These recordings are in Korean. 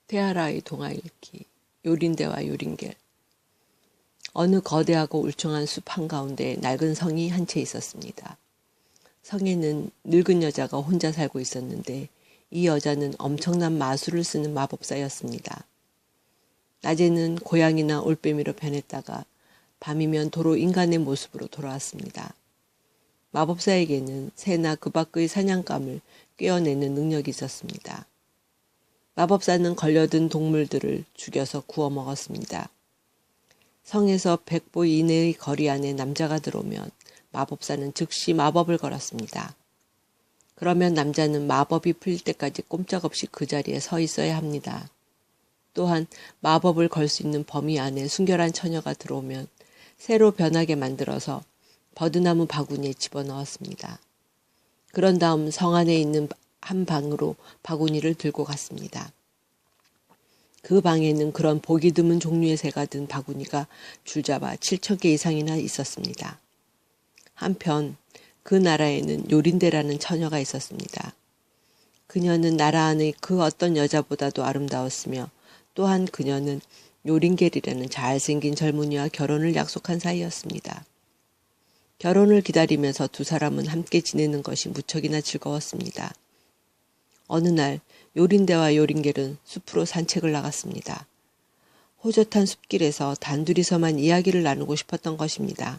테아라의 동화읽기, 요린대와 요린겔. 어느 거대하고 울퉁한 숲 한가운데 낡은 성이 한 채 있었습니다. 성에는 늙은 여자가 혼자 살고 있었는데 이 여자는 엄청난 마술을 쓰는 마법사였습니다. 낮에는 고양이나 올빼미로 변했다가 밤이면 도로 인간의 모습으로 돌아왔습니다. 마법사에게는 새나 그 밖의 사냥감을 꿰어내는 능력이 있었습니다. 마법사는 걸려든 동물들을 죽여서 구워 먹었습니다. 성에서 100보 이내의 거리 안에 남자가 들어오면 마법사는 즉시 마법을 걸었습니다. 그러면 남자는 마법이 풀릴 때까지 꼼짝없이 그 자리에 서 있어야 합니다. 또한 마법을 걸 수 있는 범위 안에 순결한 처녀가 들어오면 새로 변하게 만들어서 버드나무 바구니에 집어넣었습니다. 그런 다음 성 안에 있는 한 방으로 바구니를 들고 갔습니다. 그 방에는 그런 보기 드문 종류의 새가 든 바구니가 줄잡아 7,000개 이상이나 있었습니다. 한편 그 나라에는 요린대라는 처녀가 있었습니다. 그녀는 나라 안의 그 어떤 여자보다도 아름다웠으며 또한 그녀는 요린겔이라는 잘생긴 젊은이와 결혼을 약속한 사이였습니다. 결혼을 기다리면서 두 사람은 함께 지내는 것이 무척이나 즐거웠습니다. 어느 날 요린대와 요린겔은 숲으로 산책을 나갔습니다. 호젓한 숲길에서 단둘이서만 이야기를 나누고 싶었던 것입니다.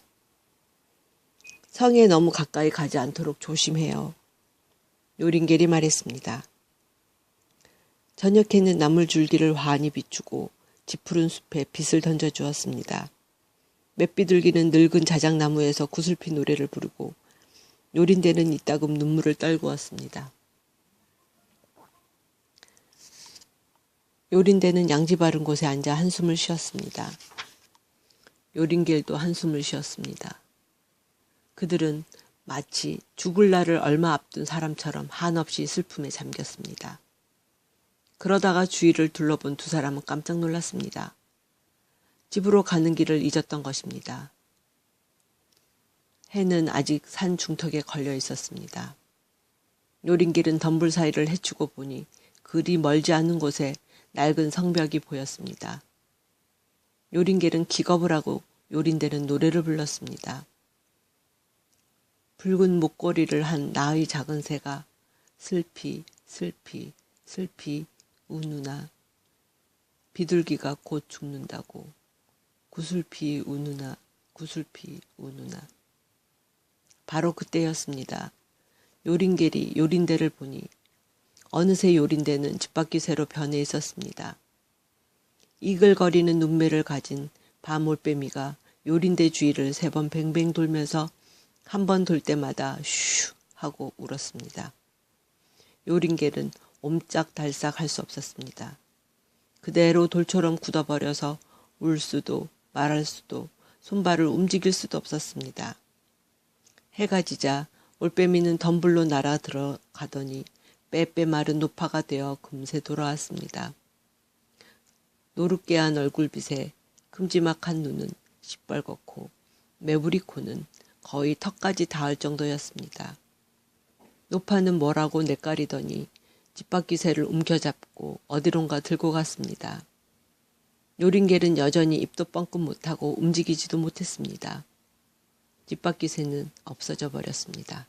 성에 너무 가까이 가지 않도록 조심해요. 요린겔이 말했습니다. 저녁에는 나물줄기를 환히 비추고 지푸른 숲에 빛을 던져주었습니다. 맷비둘기는 늙은 자작나무에서 구슬피 노래를 부르고 요린대는 이따금 눈물을 떨구었습니다. 요린대는 양지 바른 곳에 앉아 한숨을 쉬었습니다. 요린겔도 한숨을 쉬었습니다. 그들은 마치 죽을 날을 얼마 앞둔 사람처럼 한없이 슬픔에 잠겼습니다. 그러다가 주위를 둘러본 두 사람은 깜짝 놀랐습니다. 집으로 가는 길을 잊었던 것입니다. 해는 아직 산 중턱에 걸려 있었습니다. 요린겔은 덤불 사이를 헤치고 보니 그리 멀지 않은 곳에 낡은 성벽이 보였습니다. 요린겔은 기겁을 하고 요린대는 노래를 불렀습니다. 붉은 목걸이를 한 나의 작은 새가 슬피 슬피 슬피 우누나 비둘기가 곧 죽는다고 구슬피 우누나 구슬피 우누나. 바로 그때였습니다. 요린겔이 요린대를 보니 어느새 요린대는 집바퀴 새로 변해 있었습니다. 이글거리는 눈매를 가진 밤올빼미가 요린대 주위를 3번 뱅뱅 돌면서 한 번 돌 때마다 슈 하고 울었습니다. 요린겔은 옴짝달싹 할 수 없었습니다. 그대로 돌처럼 굳어버려서 울 수도 말할 수도 손발을 움직일 수도 없었습니다. 해가 지자 올빼미는 덤불로 날아 들어가더니 빼빼 마른 노파가 되어 금세 돌아왔습니다. 노릇개한 얼굴빛에 큼지막한 눈은 시뻘겋고 매부리 코는 거의 턱까지 닿을 정도였습니다. 노파는 뭐라고 내까리더니 집바퀴 새를 움켜잡고 어디론가 들고 갔습니다. 요린겔은 여전히 입도 뻥끗 못하고 움직이지도 못했습니다. 집바퀴 새는 없어져 버렸습니다.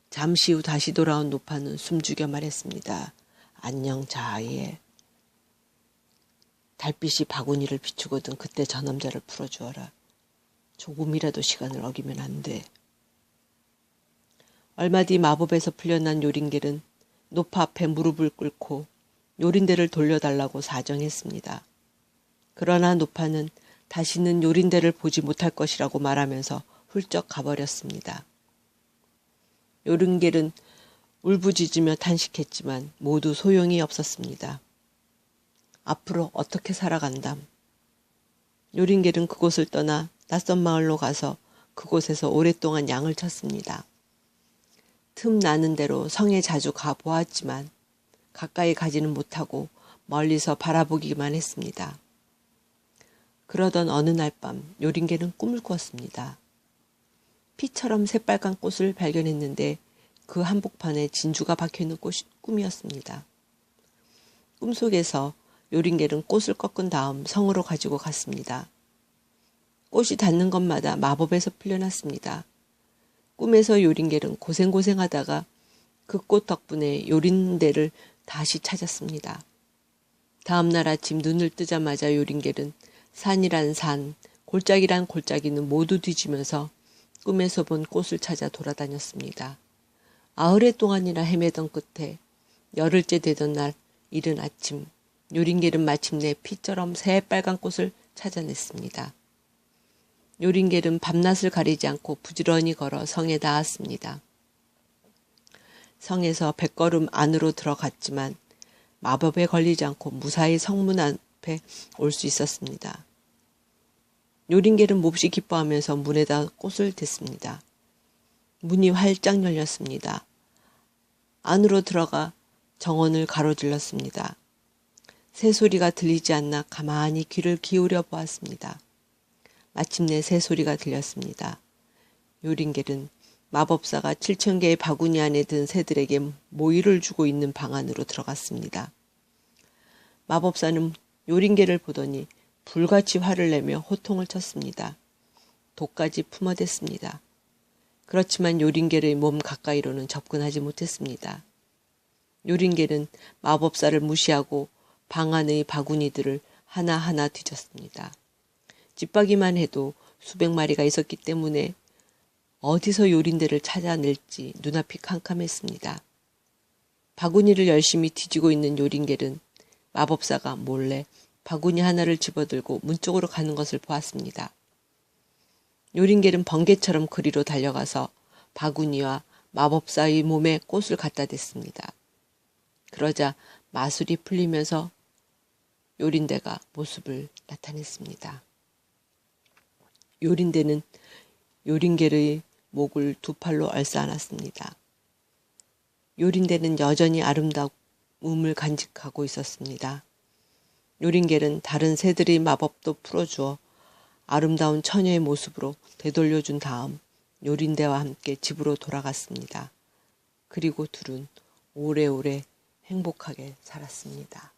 잠시 후 다시 돌아온 노파는 숨죽여 말했습니다. 안녕 자아예. 달빛이 바구니를 비추거든 그때 저 남자를 풀어주어라. 조금이라도 시간을 어기면 안 돼. 얼마 뒤 마법에서 풀려난 요린겔은 노파 앞에 무릎을 꿇고 요린대를 돌려달라고 사정했습니다. 그러나 노파는 다시는 요린대를 보지 못할 것이라고 말하면서 훌쩍 가버렸습니다. 요린겔은 울부짖으며 탄식했지만 모두 소용이 없었습니다. 앞으로 어떻게 살아간담. 요린겔은 그곳을 떠나 낯선 마을로 가서 그곳에서 오랫동안 양을 쳤습니다. 틈 나는 대로 성에 자주 가보았지만 가까이 가지는 못하고 멀리서 바라보기만 했습니다. 그러던 어느 날 밤 요린겔은 꿈을 꾸었습니다. 피처럼 새빨간 꽃을 발견했는데 그 한복판에 진주가 박혀있는 꿈이었습니다. 꿈속에서 요린겔은 꽃을 꺾은 다음 성으로 가지고 갔습니다. 꽃이 닿는 것마다 마법에서 풀려났습니다. 꿈에서 요린겔은 고생하다가 그 꽃 덕분에 요린델을 다시 찾았습니다. 다음 날 아침 눈을 뜨자마자 요린겔은 산이란 산, 골짜기란 골짜기는 모두 뒤지면서 꿈에서 본 꽃을 찾아 돌아다녔습니다. 80해 동안이나 헤매던 끝에 열흘째 되던 날 이른 아침 요린겔은 마침내 피처럼 새빨간 꽃을 찾아냈습니다. 요린겔은 밤낮을 가리지 않고 부지런히 걸어 성에 닿았습니다. 성에서 100걸음 안으로 들어갔지만 마법에 걸리지 않고 무사히 성문 앞에 올 수 있었습니다. 요린겔은 몹시 기뻐하면서 문에다 꽃을 댔습니다. 문이 활짝 열렸습니다. 안으로 들어가 정원을 가로질렀습니다. 새소리가 들리지 않나 가만히 귀를 기울여 보았습니다. 마침내 새소리가 들렸습니다. 요린겔은 마법사가 7,000개의 바구니 안에 든 새들에게 모이를 주고 있는 방 안으로 들어갔습니다. 마법사는 요린겔을 보더니 불같이 화를 내며 호통을 쳤습니다. 독까지 품어댔습니다. 그렇지만 요린겔의 몸 가까이로는 접근하지 못했습니다. 요린겔은 마법사를 무시하고 방 안의 바구니들을 하나하나 뒤졌습니다. 집박이만 해도 수백 마리가 있었기 때문에 어디서 요린델을 찾아낼지 눈앞이 캄캄했습니다. 바구니를 열심히 뒤지고 있는 요린겔은 마법사가 몰래 바구니 하나를 집어들고 문 쪽으로 가는 것을 보았습니다. 요린겔은 번개처럼 그리로 달려가서 바구니와 마법사의 몸에 꽃을 갖다 댔습니다. 그러자 마술이 풀리면서 요린대가 모습을 나타냈습니다. 요린대는 요린겔의 목을 두 팔로 얼싸안았습니다. 요린델은 여전히 아름다움을 간직하고 있었습니다. 요린겔은 다른 새들의 마법도 풀어주어 아름다운 처녀의 모습으로 되돌려준 다음 요린대와 함께 집으로 돌아갔습니다. 그리고 둘은 오래오래 행복하게 살았습니다.